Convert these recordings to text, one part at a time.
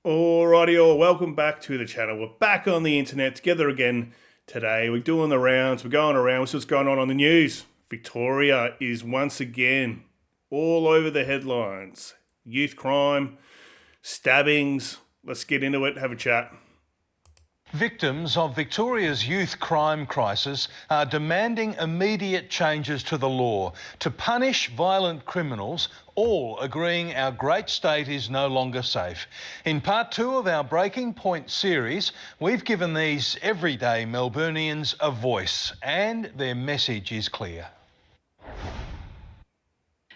Alrighty, all welcome back to the channel. We're back on the internet together again today. We're doing the rounds, we're going around, we see what's going on the news. Victoria is once again all over the headlines. Youth crime, stabbings. Let's get into it, have a chat. Victims of Victoria's youth crime crisis are demanding immediate changes to the law to punish violent criminals, all agreeing our great state is no longer safe. In part 2 of our Breaking Point series, we've given these everyday Melburnians a voice, and their message is clear.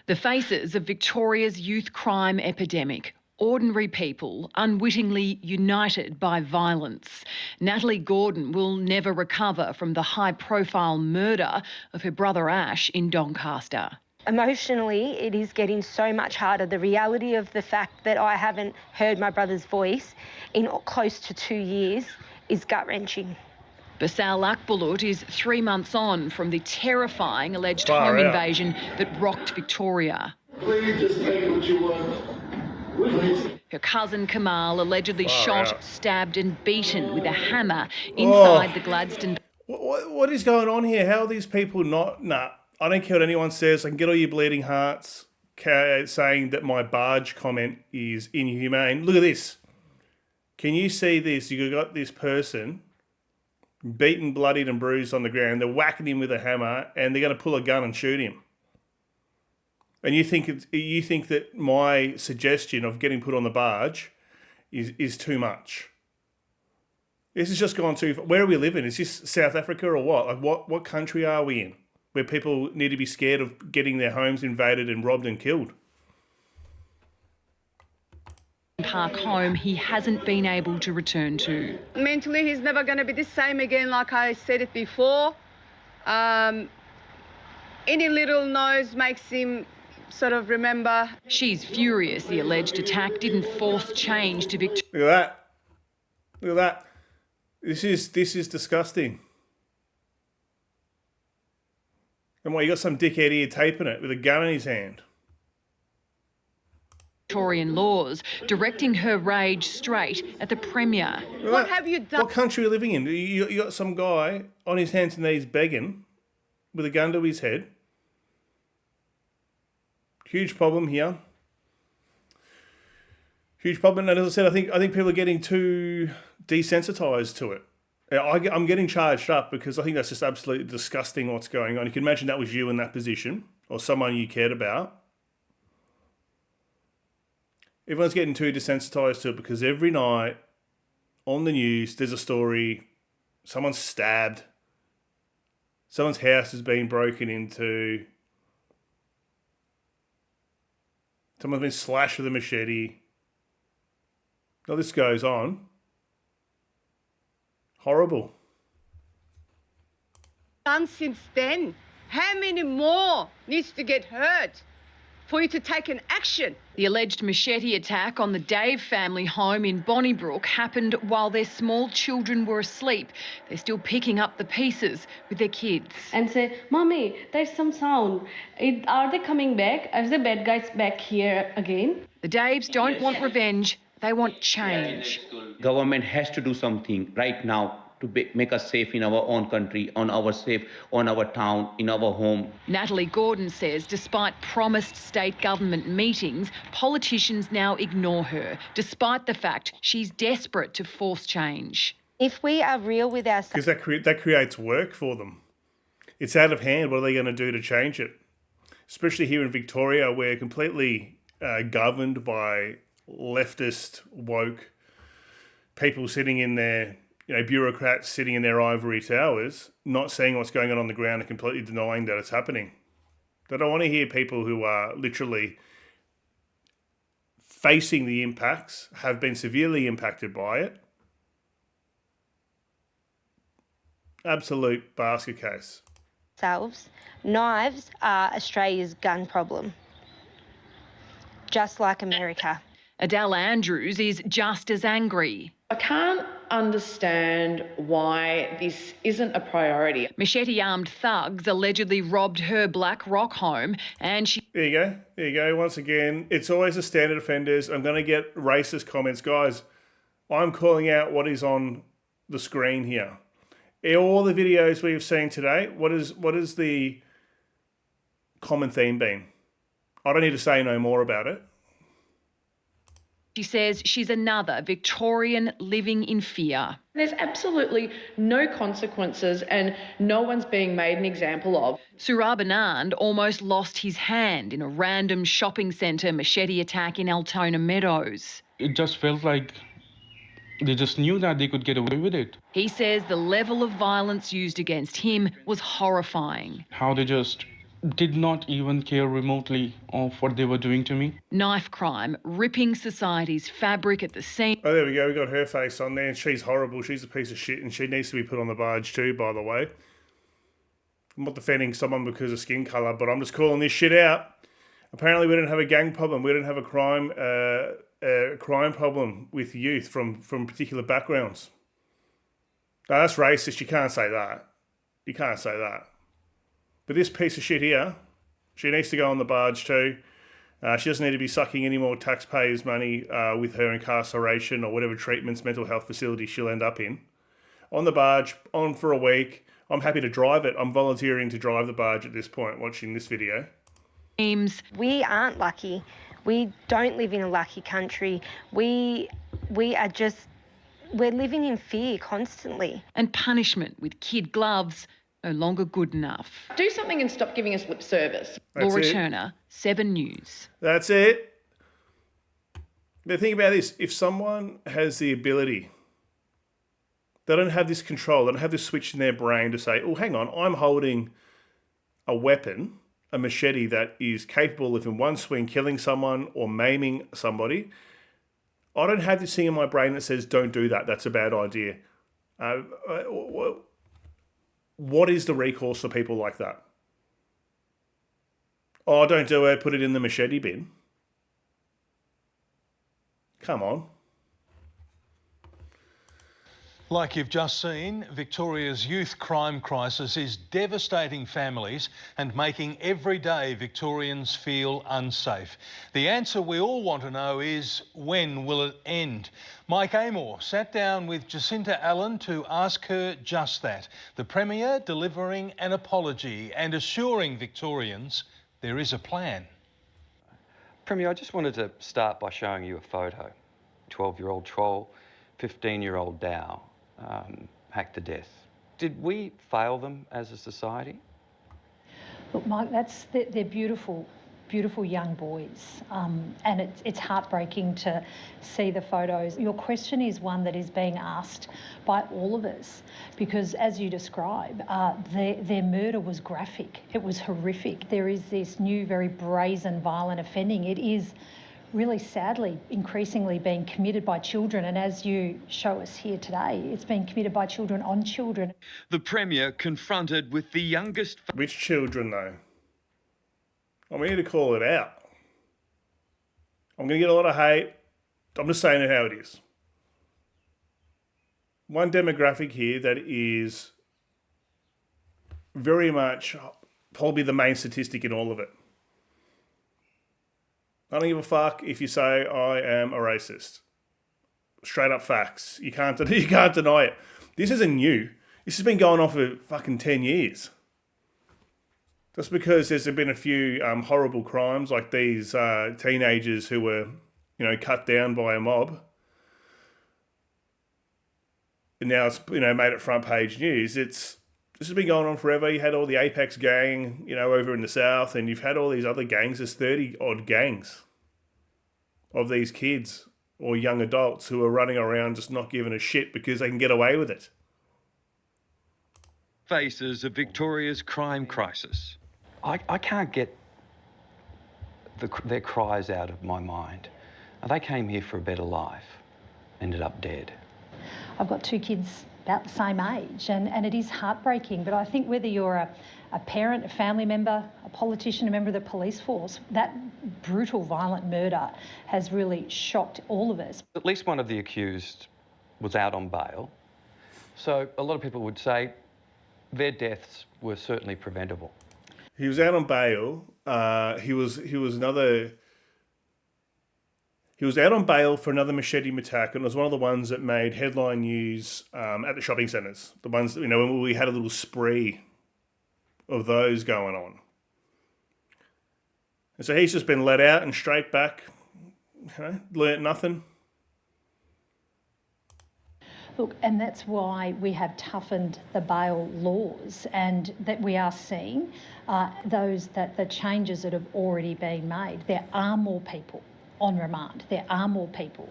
The faces of Victoria's youth crime epidemic. Ordinary people unwittingly united by violence. Natalie Gordon will never recover from the high-profile murder of her brother Ash in Doncaster. Emotionally, it is getting so much harder. The reality of the fact that I haven't heard my brother's voice in close to 2 years is gut-wrenching. Basal Akbulut is 3 months on from the terrifying alleged Far home out. invasion that rocked Victoria. Please just take what you want. Please. Her cousin Kamal allegedly Far shot, out. stabbed and beaten with a hammer inside the Gladstone. What is going on here? How are these people not... Nah, I don't care what anyone says. I can get all your bleeding hearts saying that my barge comment is inhumane. Look at this. Can you see this? You've got this person beaten, bloodied and bruised on the ground. They're whacking him with a hammer and they're going to pull a gun and shoot him. And you think that my suggestion of getting put on the barge is too much? This has just gone too far. Where are we living? Is this South Africa or what? Like what country are we in where people need to be scared of getting their homes invaded and robbed and killed? Park home he hasn't been able to return to. Mentally, he's never going to be the same again, like I said it before. Any little noise makes him sort of remember. She's furious the alleged attack didn't force change to Victoria. Look at that. Look at that. This is disgusting. And what, you got some dickhead here taping it with a gun in his hand. Victorian laws, directing her rage straight at the Premier. What have you done? What country are you living in? You got some guy on his hands and knees begging with a gun to his head. Huge problem here. Huge problem. And as I said, I think people are getting too desensitized to it. I'm getting charged up because I think that's just absolutely disgusting what's going on. You can imagine that was you in that position or someone you cared about. Everyone's getting too desensitized to it because every night on the news there's a story, someone's stabbed, someone's house has been broken into, someone's been slashed with a machete. Now this goes on. Horrible. Done since then? How many more needs to get hurt for you to take an action? The alleged machete attack on the Dave family home in Bonnybrook happened while their small children were asleep. They're still picking up the pieces with their kids. And say, Mommy, there's some sound. Are they coming back? Are the bad guys back here again? The Daves don't want revenge, they want change. Government has to do something right now to make us safe in our own country, on our town, in our home. Natalie Gordon says despite promised state government meetings, politicians now ignore her, despite the fact she's desperate to force change. If we are real with ourselves... Because that creates work for them. It's out of hand. What are they going to do to change it? Especially here in Victoria, we're completely governed by leftist, woke people sitting in their, bureaucrats sitting in their ivory towers, not seeing what's going on the ground and completely denying that it's happening. They don't want to hear people who are literally facing the impacts, have been severely impacted by it. Absolute basket case. Knives are Australia's gun problem, just like America. Adele Andrews is just as angry. I can't understand why this isn't a priority. Machete-armed thugs allegedly robbed her Black Rock home and she... There you go. Once again, it's always the standard offenders. I'm going to get racist comments. Guys, I'm calling out what is on the screen here. In all the videos we've seen today, what is the common theme been? I don't need to say no more about it. She says she's another Victorian living in fear. There's absolutely no consequences and no one's being made an example of. Surab Anand almost lost his hand in a random shopping centre machete attack in Altona Meadows. It just felt like they just knew that they could get away with it. He says the level of violence used against him was horrifying. How they just did not even care remotely of what they were doing to me. Knife crime, ripping society's fabric at the seams. Oh, there we go. We got her face on there, and she's horrible. She's a piece of shit, and she needs to be put on the barge too, by the way. I'm not defending someone because of skin colour, but I'm just calling this shit out. Apparently, we don't have a gang problem. We don't have a crime problem with youth from particular backgrounds. No, that's racist. You can't say that. You can't say that. But this piece of shit here, she needs to go on the barge too. She doesn't need to be sucking any more taxpayers' money with her incarceration or whatever treatments, mental health facility she'll end up in. On the barge, on for a week. I'm happy to drive it. I'm volunteering to drive the barge at this point, watching this video. We aren't lucky. We don't live in a lucky country. We're living in fear constantly. And punishment with kid gloves no longer good enough. Do something and stop giving us lip service. Laura Turner, 7 News. That's it. But think about this. If someone has the ability, they don't have this control, they don't have this switch in their brain to say, oh, hang on, I'm holding a weapon, a machete that is capable of in one swing killing someone or maiming somebody. I don't have this thing in my brain that says, don't do that. That's a bad idea. What is the recourse for people like that? Oh, don't do it. Put it in the machete bin. Come on. Like you've just seen, Victoria's youth crime crisis is devastating families and making everyday Victorians feel unsafe. The answer we all want to know is, when will it end? Mike Amor sat down with Jacinta Allen to ask her just that. The Premier delivering an apology and assuring Victorians there is a plan. Premier, I just wanted to start by showing you a photo. 12-year-old Troll, 15-year-old Dow. Hacked to death. Did we fail them as a society? Look, Mike, they're beautiful, beautiful young boys, and it's heartbreaking to see the photos. Your question is one that is being asked by all of us because, as you describe, their murder was graphic. It was horrific. There is this new, very brazen, violent offending. It is really sadly increasingly being committed by children, and as you show us here today, it's being committed by children on children. The Premier confronted with the youngest... Which children though? We need to call it out. I'm going to get a lot of hate. I'm just saying it how it is. One demographic here that is very much probably the main statistic in all of it. I don't give a fuck if you say I am a racist. Straight up facts. You can't deny it. This isn't new. This has been going on for fucking 10 years. Just because there's been a few horrible crimes like these teenagers who were, cut down by a mob. And now it's, made it front page news. This has been going on forever. You had all the Apex gang, over in the south, and you've had all these other gangs. There's 30 odd gangs of these kids or young adults who are running around just not giving a shit because they can get away with it. Faces of Victoria's crime crisis. I can't get their cries out of my mind. They came here for a better life, ended up dead. I've got 2 kids about the same age, and it is heartbreaking, but I think whether you're a parent, a family member, a politician, a member of the police force, that brutal, violent murder has really shocked all of us. At least one of the accused was out on bail, so a lot of people would say their deaths were certainly preventable. He was out on bail. He was He was out on bail for another machete attack, and it was one of the ones that made headline news at the shopping centres. The ones that, when we had a little spree of those going on. And so he's just been let out and straight back, learnt nothing. Look, and that's why we have toughened the bail laws, and that we are seeing the changes that have already been made. There are more people on remand. There are more people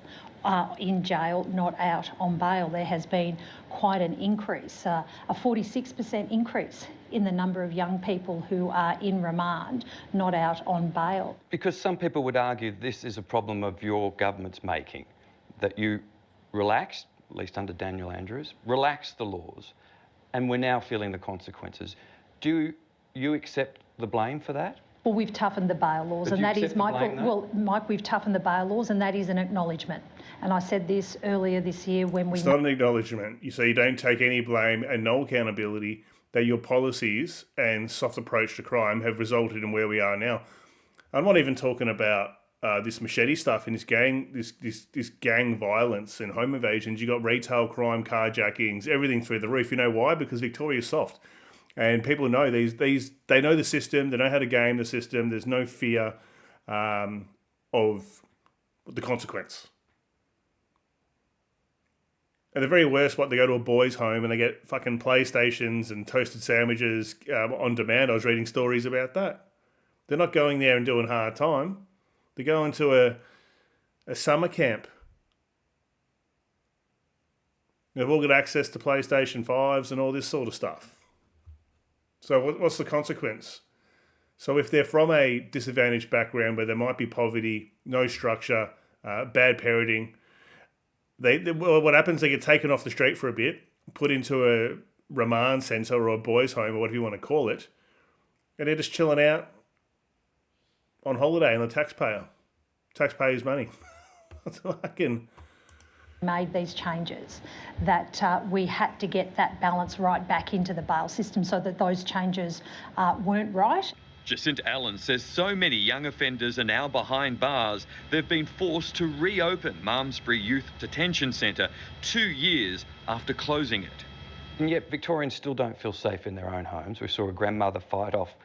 in jail, not out on bail. There has been quite an increase, a 46% increase in the number of young people who are in remand, not out on bail. Because some people would argue this is a problem of your government's making, that you relaxed, at least under Daniel Andrews, relaxed the laws, and we're now feeling the consequences. Do you accept the blame for that? Well, we've toughened the bail laws, and that is, Mike. Well, Mike, we've toughened the bail laws, and that is an acknowledgement. And I said this earlier this year when we. It's not an acknowledgement. You say you don't take any blame and no accountability. That your policies and soft approach to crime have resulted in where we are now. I'm not even talking about this machete stuff and this gang violence and home invasions. You got retail crime, carjackings, everything through the roof. You know why? Because Victoria's soft. And people know they know the system, they know how to game the system. There's no fear of the consequence. At the very worst, they go to a boys' home and they get fucking PlayStations and toasted sandwiches on demand. I was reading stories about that. They're not going there and doing hard time. They're going to a summer camp. They've all got access to PlayStation 5s and all this sort of stuff. So what's the consequence? So if they're from a disadvantaged background where there might be poverty, no structure, bad parenting, what happens, they get taken off the street for a bit, put into a remand centre or a boys' home or whatever you want to call it, and they're just chilling out on holiday on the taxpayers' money. That's fucking... Made these changes, that we had to get that balance right back into the bail system so that those changes weren't right. Jacinta Allen says so many young offenders are now behind bars, they've been forced to reopen Malmesbury Youth Detention Centre 2 years after closing it. And yet Victorians still don't feel safe in their own homes. We saw a grandmother fight off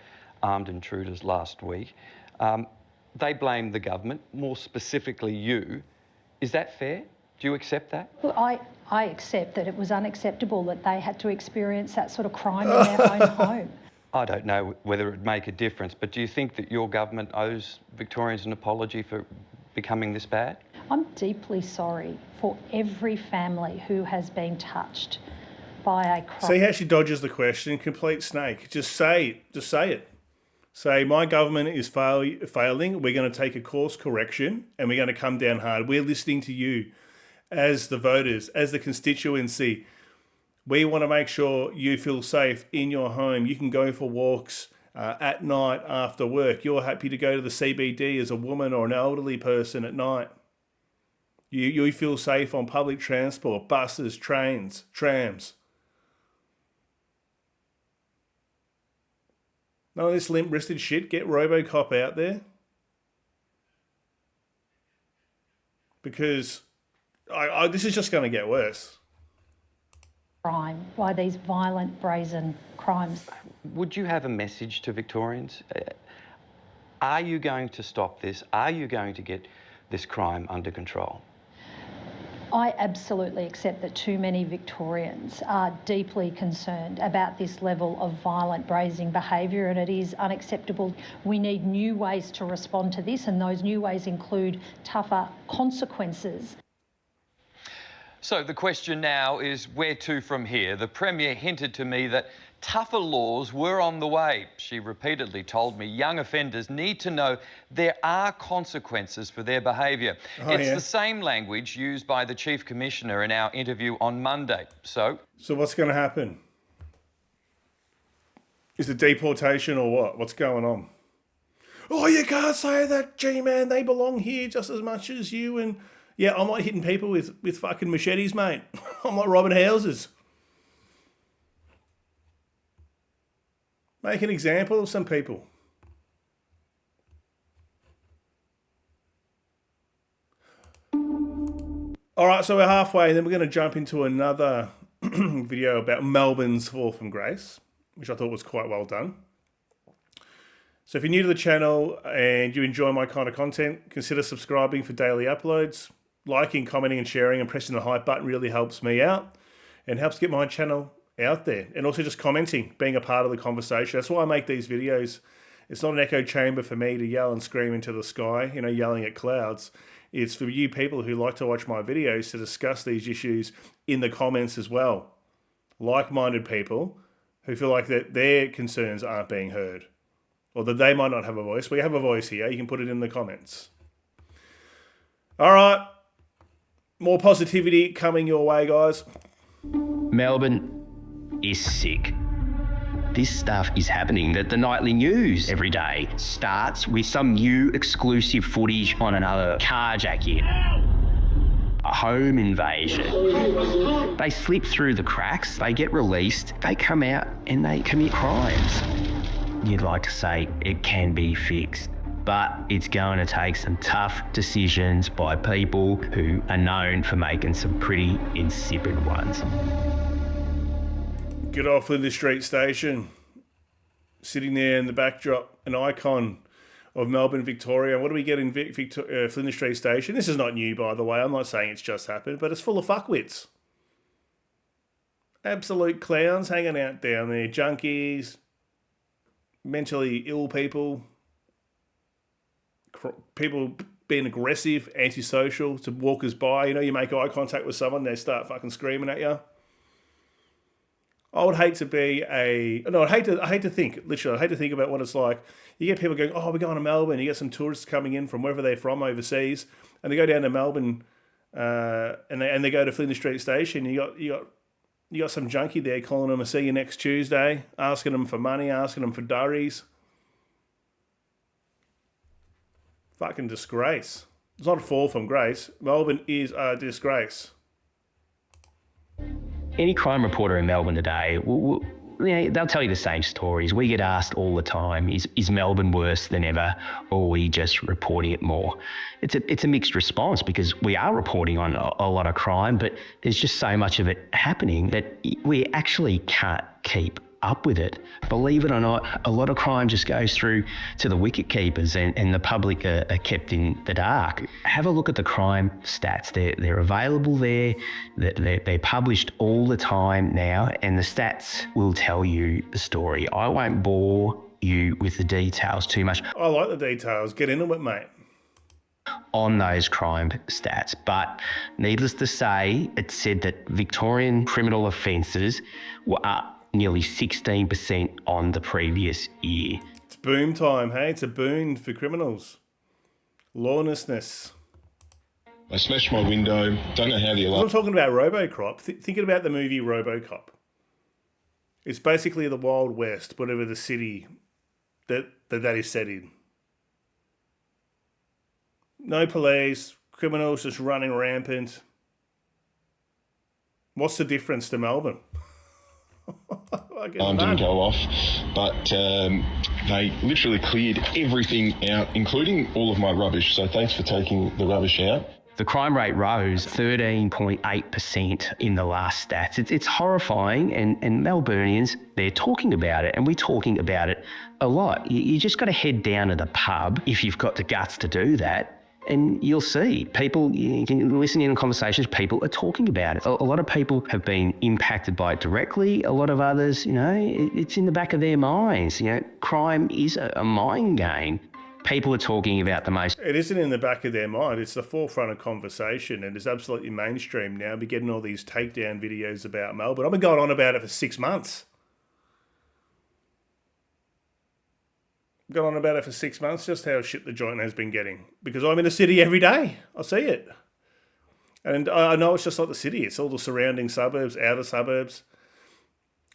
armed intruders last week. They blame the government, more specifically you. Is that fair? Do you accept that? Well, I accept that it was unacceptable that they had to experience that sort of crime in their own home. I don't know whether it would make a difference, but do you think that your government owes Victorians an apology for becoming this bad? I'm deeply sorry for every family who has been touched by a crime. See how she dodges the question? Complete snake. Just say it. Just say it. Say, my government is failing. We're going to take a course correction and we're going to come down hard. We're listening to you as the voters, as the constituency. We want to make sure you feel safe in your home. You can go for walks at night after work. You're happy to go to the CBD as a woman or an elderly person at night. You feel safe on public transport, buses, trains, trams. None of this limp-wristed shit. Get RoboCop out there. Because this is just going to get worse. Crime, by these violent, brazen crimes. Would you have a message to Victorians? Are you going to stop this? Are you going to get this crime under control? I absolutely accept that too many Victorians are deeply concerned about this level of violent, brazen behaviour, and it is unacceptable. We need new ways to respond to this, and those new ways include tougher consequences. So the question now is where to from here? The Premier hinted to me that tougher laws were on the way. She repeatedly told me young offenders need to know there are consequences for their behaviour. It's the same language used by the Chief Commissioner in our interview on Monday. So what's going to happen? Is it deportation or what? What's going on? Oh, you can't say that, G-man. They belong here just as much as you and... Yeah, I'm not hitting people with fucking machetes, mate. I'm not robbing houses. Make an example of some people. All right, so we're halfway, and then we're going to jump into another video about Melbourne's fall from grace, which I thought was quite well done. So if you're new to the channel and you enjoy my kind of content, consider subscribing for daily uploads. Liking, commenting and sharing and pressing the hype button really helps me out and helps get my channel out there. And also just commenting, being a part of the conversation. That's why I make these videos. It's not an echo chamber for me to yell and scream into the sky, yelling at clouds. It's for you people who like to watch my videos to discuss these issues in the comments as well. Like-minded people who feel like that their concerns aren't being heard or that they might not have a voice. We have a voice here. You can put it in the comments. All right. More positivity coming your way, guys. Melbourne is sick. This stuff is happening. The nightly news every day starts with some new exclusive footage on another carjacking, a home invasion. They slip through the cracks, they get released, they come out and they commit crimes. You'd like to say it can be fixed, but it's going to take some tough decisions by people who are known for making some pretty insipid ones. Good old Flinders Street Station. Sitting there in the backdrop, an icon of Melbourne, Victoria. What do we get in Flinders Street Station? This is not new, by the way. I'm not saying it's just happened, but it's full of fuckwits. Absolute clowns hanging out down there. Junkies, mentally ill people, people being aggressive, antisocial to walkers by. You make eye contact with someone, they start fucking screaming at you. I would hate to be I hate to think about what it's like. You get people going, oh, we're going to Melbourne. You get some tourists coming in from wherever they're from overseas, and they go down to Melbourne, and they go to Flinders Street Station. You got some junkie there calling them, "I'll see you next Tuesday," asking them for money, asking them for durries. Fucking disgrace. It's not a fall from grace. Melbourne is a disgrace. Any crime reporter in Melbourne today, they'll tell you the same stories. We get asked all the time, is Melbourne worse than ever, or are we just reporting it more? It's a mixed response because we are reporting on a lot of crime, but there's just so much of it happening that we actually can't keep up with it. Believe it or not, a lot of crime just goes through to the wicket keepers and the public are kept in the dark. Have a look at the crime stats. They're available there. They're published all the time now, and the stats will tell you the story. I won't bore you with the details too much. I like the details. Get into it, mate. On those crime stats, but needless to say, it said that Victorian criminal offences were up nearly 16% on the previous year. It's boom time, hey? It's a boon for criminals. Lawlessness. I smashed my window. Don't know how the alarm... I'm talking about RoboCop. Thinking about the movie RoboCop. It's basically the Wild West, whatever the city that is set in. No police, criminals just running rampant. What's the difference to Melbourne? Didn't go off, but they literally cleared everything out, including all of my rubbish. So thanks for taking the rubbish out. The crime rate rose 13.8% in the last stats. It's horrifying, and Melburnians, they're talking about it, and we're talking about it a lot. You just got to head down to the pub if you've got the guts to do that. And you'll see people, you can listen in conversations, people are talking about it. A lot of people have been impacted by it directly. A lot of others, it's in the back of their minds. Crime is a mind game. People are talking about the most... It isn't in the back of their mind. It's the forefront of conversation, and it's absolutely mainstream now. We're getting all these takedown videos about Melbourne. I've been going on about it for 6 months. Gone on about it for 6 months, just how shit the joint has been getting. Because I'm in the city every day. I see it. And I know it's just like the city. It's all the surrounding suburbs, outer suburbs.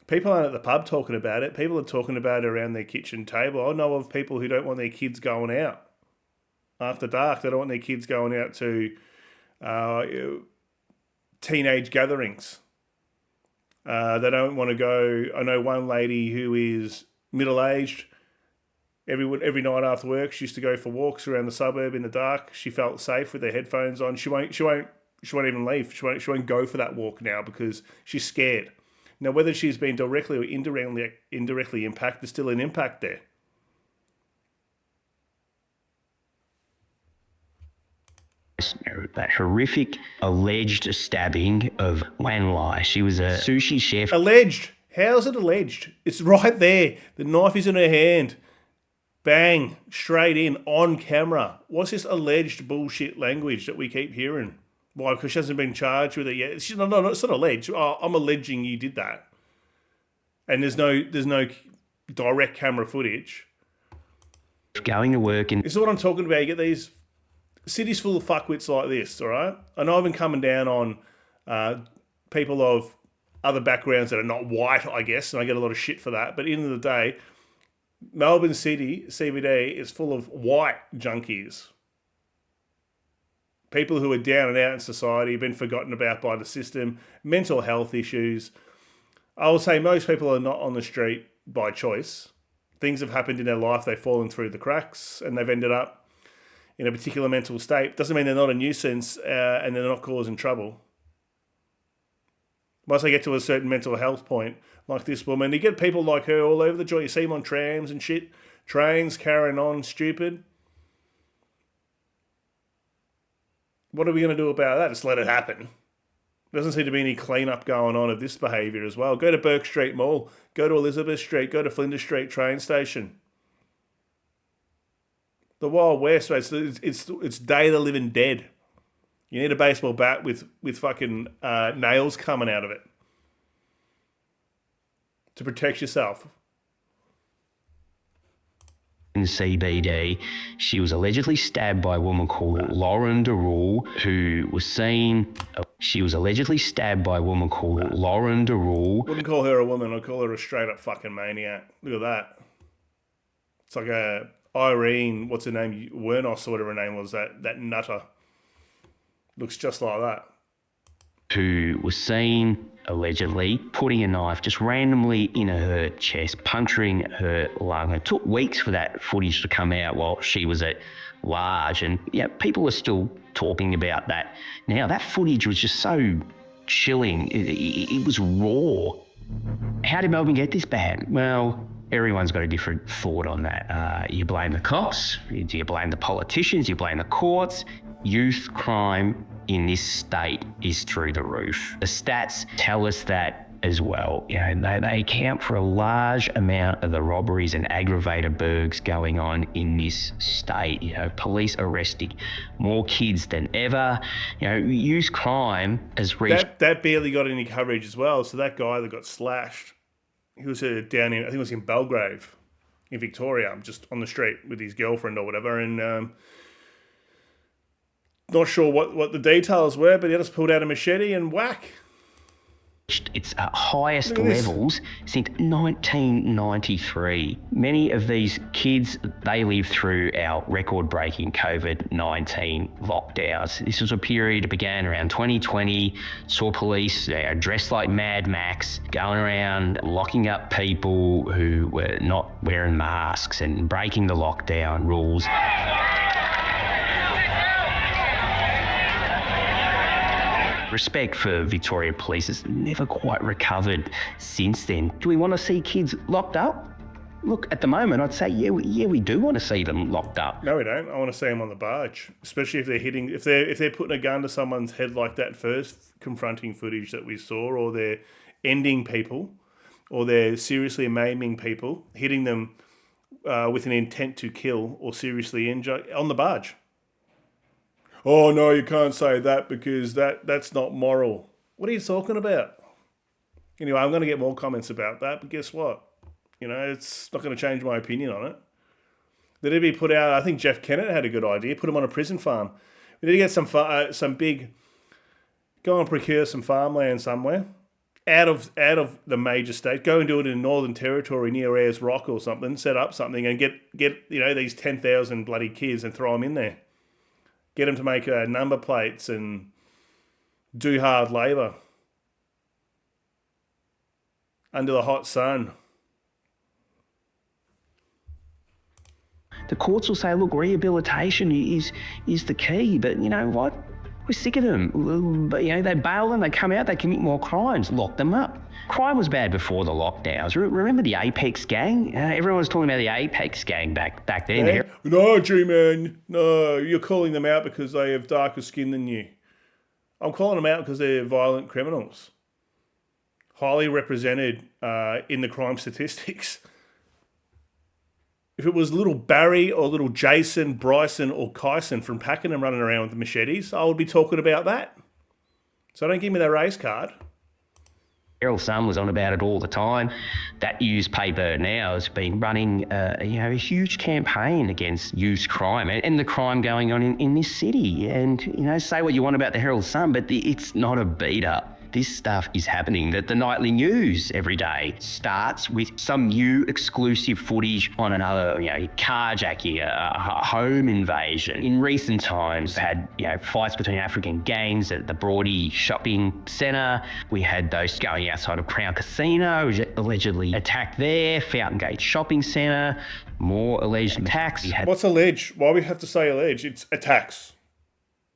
People aren't at the pub talking about it. People are talking about it around their kitchen table. I know of people who don't want their kids going out after dark. They don't want their kids going out to teenage gatherings. They don't want to go... I know one lady who is middle-aged. Every night after work, she used to go for walks around the suburb in the dark. She felt safe with her headphones on. She won't She won't even leave. She won't go for that walk now because she's scared. Now, whether she's been directly or indirectly impacted, there's still an impact there. That horrific alleged stabbing of Wan Lai. She was a sushi chef. Alleged. How's it alleged? It's right there. The knife is in her hand. Bang. Straight in. On camera. What's this alleged bullshit language that we keep hearing? Why? Because she hasn't been charged with it yet. No, it's not alleged. Oh, I'm alleging you did that. And there's no direct camera footage. Going to work and... This is what I'm talking about. You get these cities full of fuckwits like this, all right? I know I've been coming down on people of other backgrounds that are not white, I guess, and I get a lot of shit for that. But at the end of the day, Melbourne City, CBD, is full of white junkies. People who are down and out in society, been forgotten about by the system, mental health issues. I will say most people are not on the street by choice. Things have happened in their life, they've fallen through the cracks, and they've ended up in a particular mental state. Doesn't mean they're not a nuisance and they're not causing trouble. Once they get to a certain mental health point, like this woman, you get people like her all over the joint. You see them on trams and shit, trains carrying on stupid. What are we going to do about that? Just let it happen. There doesn't seem to be any clean-up going on of this behaviour as well. Go to Burke Street Mall, go to Elizabeth Street, go to Flinders Street train station. The Wild West, it's Day of the Living Dead. You need a baseball bat with fucking nails coming out of it to protect yourself. In CBD, she was allegedly stabbed by a woman called Lauren DeRule, who was seen... She was allegedly stabbed by a woman called Lauren DeRule. Wouldn't call her a woman, I'd call her a straight-up fucking maniac. Look at that. It's like a Irene, what's her name? Wernos or whatever her name was, that nutter. Looks just like that. Who was seen, allegedly, putting a knife just randomly in her chest, puncturing her lung. It took weeks for that footage to come out while she was at large. And yeah, people are still talking about that now. That footage was just so chilling. It was raw. How did Melbourne get this bad? Well, everyone's got a different thought on that. You blame the cops, do you blame the politicians, you blame the courts. Youth crime in this state is through the roof. The stats tell us that as well. You know, they account for a large amount of the robberies and aggravated burgs going on in this state. You know, police arresting more kids than ever. You know, youth crime has reached... That barely got any coverage as well. So that guy that got slashed, he was down in, I think it was in Belgrave, in Victoria, just on the street with his girlfriend or whatever, and not sure what the details were, but he just pulled out a machete and whack. Its highest levels since 1993. Many of these kids, they lived through our record-breaking COVID-19 lockdowns. This was a period that began around 2020, saw police dressed like Mad Max, going around locking up people who were not wearing masks and breaking the lockdown rules. Respect for Victoria Police has never quite recovered since then. Do we want to see kids locked up? Look, at the moment, I'd say, yeah, we do want to see them locked up. No, we don't. I want to see them on the barge, especially if they're putting a gun to someone's head like that first confronting footage that we saw, or they're ending people, or they're seriously maiming people, hitting them with an intent to kill or seriously injure on the barge. Oh, no, you can't say that because that's not moral. What are you talking about? Anyway, I'm going to get more comments about that, but guess what? You know, it's not going to change my opinion on it. They need to be put out. I think Jeff Kennett had a good idea. Put them on a prison farm. We need to get some big... Go and procure some farmland somewhere. Out of the major state. Go and do it in Northern Territory near Ayers Rock or something. Set up something and get these 10,000 bloody kids and throw them in there. Get them to make number plates and do hard labour under the hot sun. The courts will say, look, rehabilitation is the key, but you know what? We're sick of them. But, they bail them, they come out, they commit more crimes, lock them up. Crime was bad before the lockdowns. Remember the Apex gang? Everyone was talking about the Apex gang back then. Yeah. No, G-Man. No, you're calling them out because they have darker skin than you. I'm calling them out because they're violent criminals. Highly represented in the crime statistics. If it was little Barry or little Jason, Bryson or Kyson from Pakenham running around with the machetes, I would be talking about that. So don't give me that race card. Herald Sun was on about it all the time. That newspaper now has been running a huge campaign against youth crime and the crime going on in this city. And, say what you want about the Herald Sun, but it's not a beat up. This stuff is happening. That the nightly news every day starts with some new exclusive footage on another, carjacking, a home invasion. In recent times, had fights between African gangs at the Broadie shopping centre. We had those going outside of Crown Casino, allegedly attacked there. Fountain Gate Shopping Centre, more alleged attacks. What's alleged? Why we have to say alleged? It's attacks.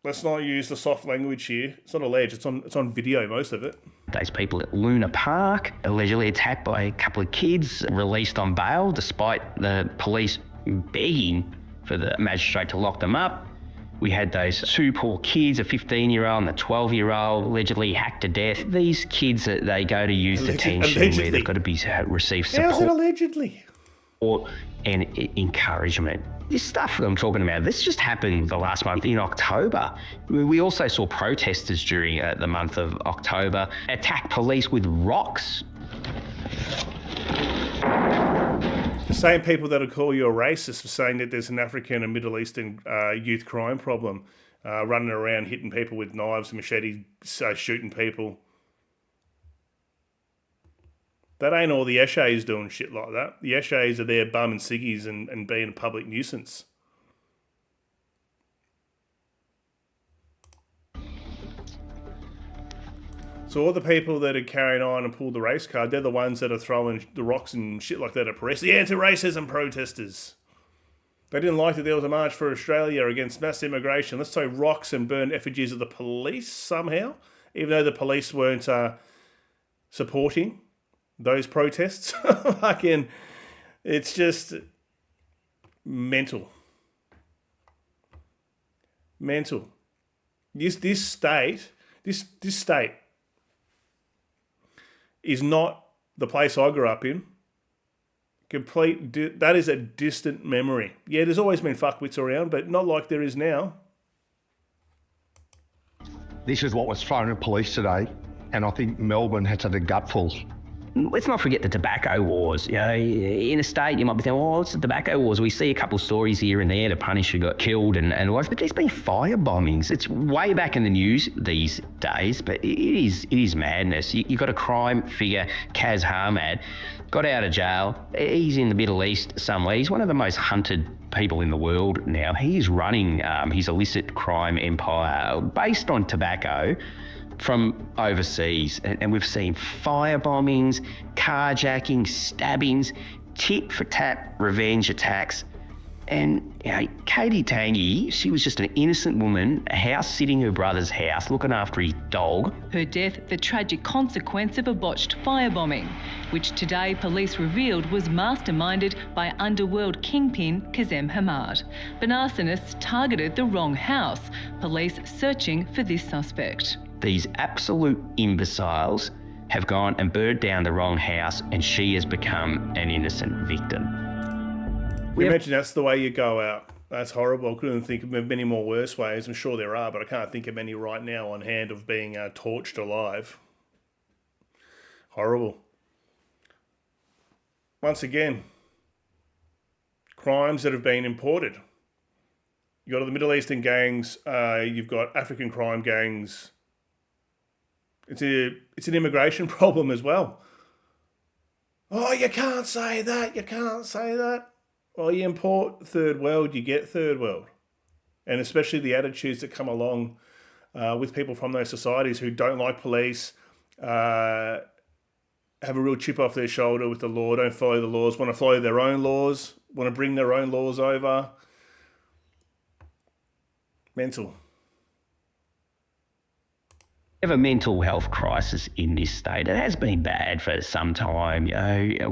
Let's not use the soft language here. It's not alleged. It's on video, most of it. Those people at Luna Park, allegedly attacked by a couple of kids, released on bail despite the police begging for the magistrate to lock them up. We had those two poor kids, a 15-year-old and a 12-year-old, allegedly hacked to death. These kids, they go to youth detention where they've got to receive support. How's it allegedly? And encouragement. This stuff that I'm talking about, this just happened the last month in October. We also saw protesters during the month of October attack police with rocks. The same people that would call you a racist for saying that there's an African and Middle Eastern youth crime problem, running around hitting people with knives and machetes, shooting people. That ain't all the Eshays doing shit like that. The Eshays are there bumming ciggies and being a public nuisance. So all the people that are carrying on and pulled the race card, they're the ones that are throwing the rocks and shit like that at press. The anti-racism protesters. They didn't like that there was a march for Australia against mass immigration. Let's throw rocks and burn effigies of the police somehow, even though the police weren't supporting those protests. Fucking, it's just mental. Mental. This state is not the place I grew up in. That is a distant memory. Yeah, there's always been fuckwits around, but not like there is now. This is what was thrown at police today, and I think Melbourne has had a gutful. Let's not forget the tobacco wars. In a state, you might be thinking, it's the tobacco wars. We see a couple of stories here and there. The Punisher got killed and was, but there's been fire bombings. It's way back in the news these days, but it is madness. You got a crime figure, Kaz Harmad, got out of jail. He's in the Middle East somewhere. He's one of the most hunted people in the world now. He is running his illicit crime empire based on tobacco from overseas, and we've seen fire bombings, carjacking, stabbings, tit for tat revenge attacks. And Katie Tangi, she was just an innocent woman, house sitting her brother's house, looking after his dog. Her death, the tragic consequence of a botched firebombing, which today police revealed was masterminded by underworld kingpin Kazem Hamad. But arsonists targeted the wrong house, police searching for this suspect. These absolute imbeciles have gone and burned down the wrong house, and she has become an innocent victim. You imagine that's the way you go out. That's horrible. I couldn't think of many more worse ways. I'm sure there are, but I can't think of any right now on hand of being torched alive. Horrible. Once again, crimes that have been imported. You've got the Middle Eastern gangs, you've got African crime gangs. It's an immigration problem as well. Oh, you can't say that. You can't say that. Well, you import third world, you get third world. And especially the attitudes that come along with people from those societies who don't like police, have a real chip off their shoulder with the law, don't follow the laws, want to follow their own laws, want to bring their own laws over. Mental. We have a mental health crisis in this state. It has been bad for some time.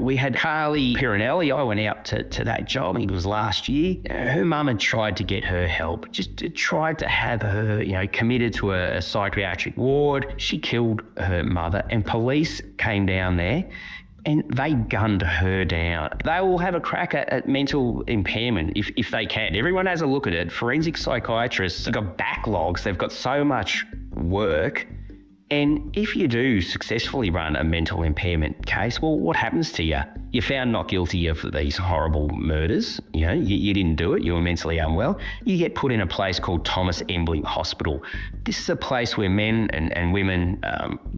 We had Carly Pirinelli. I went out to that job. I think it was last year. Her mum had tried to get her help, just tried to have her, committed to a psychiatric ward. She killed her mother, and police came down there and they gunned her down. They will have a crack at mental impairment if they can. Everyone has a look at it. Forensic psychiatrists have got backlogs. They've got so much work. And if you do successfully run a mental impairment case, well, what happens to you? You're found not guilty of these horrible murders. You didn't do it. You were mentally unwell. You get put in a place called Thomas Embling Hospital. This is a place where men and women,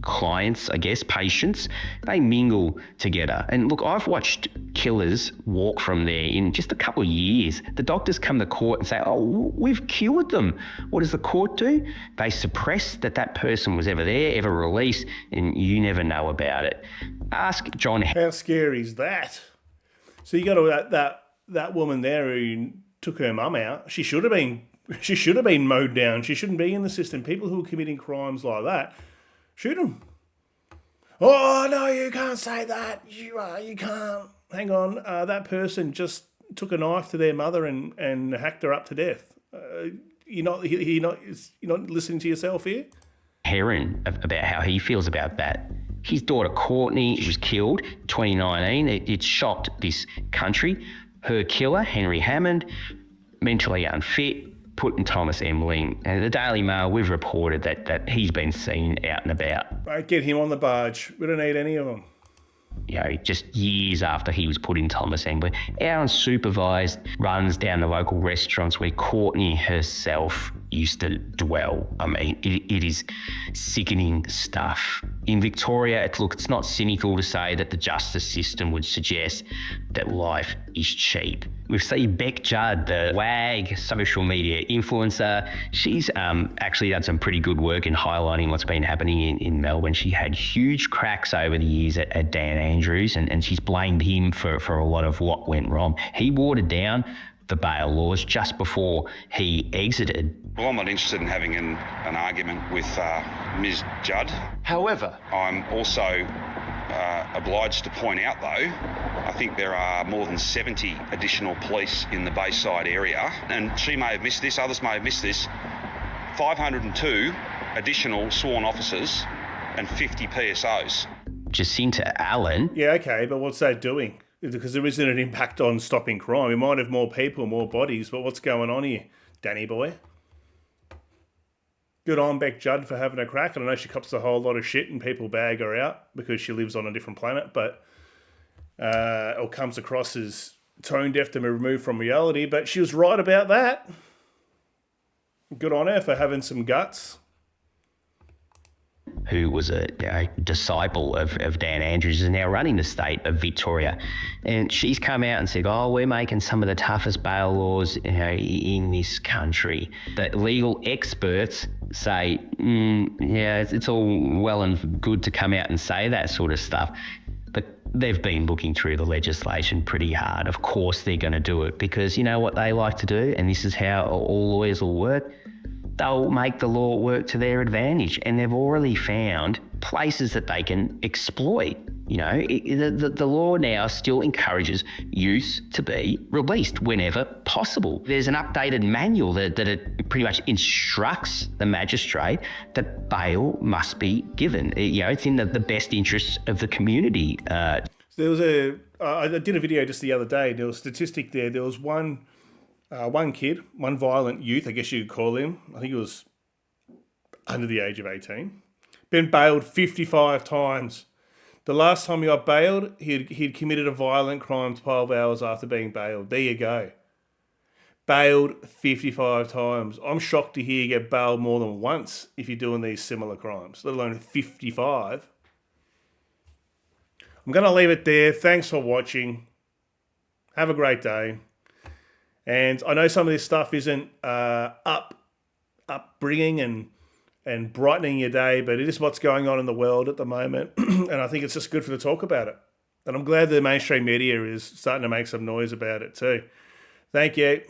clients, I guess, patients, they mingle together. And look, I've watched killers walk from there in just a couple of years. The doctors come to court and say, oh, we've cured them. What does the court do? They suppress that person was ever there, ever released, and you never know about it. Ask John. How scary is that? So you got that woman there who took her mum out. She should have been mowed down. She shouldn't be in the system. People who are committing crimes like that, shoot them. Oh no, you can't say that. You can't. Hang on. That person just took a knife to their mother and hacked her up to death. You're not listening to yourself here. Heron about how he feels about that. His daughter Courtney was killed in 2019. It shocked this country. Her killer, Henry Hammond, mentally unfit, put in Thomas Embling. And the Daily Mail, we've reported that he's been seen out and about. Right, get him on the barge. We don't need any of them. Just years after he was put in Thomas Embling. Our unsupervised runs down the local restaurants where Courtney herself used to dwell. I mean, it is sickening stuff. In Victoria, it's not cynical to say that the justice system would suggest that life is cheap. We've seen Beck Judd, the WAG social media influencer. She's actually done some pretty good work in highlighting what's been happening in Melbourne. She had huge cracks over the years at Dan Andrews, and she's blamed him for a lot of what went wrong. He watered down the bail laws just before he exited. Well, I'm not interested in having an argument with Ms. Judd. However, I'm also obliged to point out, though, I think there are more than 70 additional police in the Bayside area, and she may have missed this, others may have missed this, 502 additional sworn officers and 50 PSOs. Jacinta Allen. Yeah, okay, but what's that doing? Because there isn't an impact on stopping crime. We might have more people, more bodies, but what's going on here, Danny boy? Good on Beck Judd for having a crack. And I know she cops a whole lot of shit and people bag her out because she lives on a different planet, but or comes across as tone deaf and removed from reality. But she was right about that. Good on her for having some guts. Who was a disciple of Dan Andrews, is now running the state of Victoria. And she's come out and said, we're making some of the toughest bail laws in this country. The legal experts say, it's all well and good to come out and say that sort of stuff. But they've been looking through the legislation pretty hard. Of course they're going to do it because you know what they like to do, and this is how all lawyers will work. They'll make the law work to their advantage, and they've already found places that they can exploit. The law now still encourages youth to be released whenever possible. There's an updated manual that it pretty much instructs the magistrate that bail must be given. It's in the best interests of the community. There was I did a video just the other day. There was a statistic there. There was one kid, one violent youth, I guess you could call him. I think he was under the age of 18. Been bailed 55 times. The last time he got bailed, he'd committed a violent crime 12 hours after being bailed. There you go. Bailed 55 times. I'm shocked to hear you get bailed more than once if you're doing these similar crimes, let alone 55. I'm going to leave it there. Thanks for watching. Have a great day. And I know some of this stuff isn't upbringing and brightening your day, but it is what's going on in the world at the moment. And I think it's just good for the talk about it. And I'm glad the mainstream media is starting to make some noise about it too. Thank you.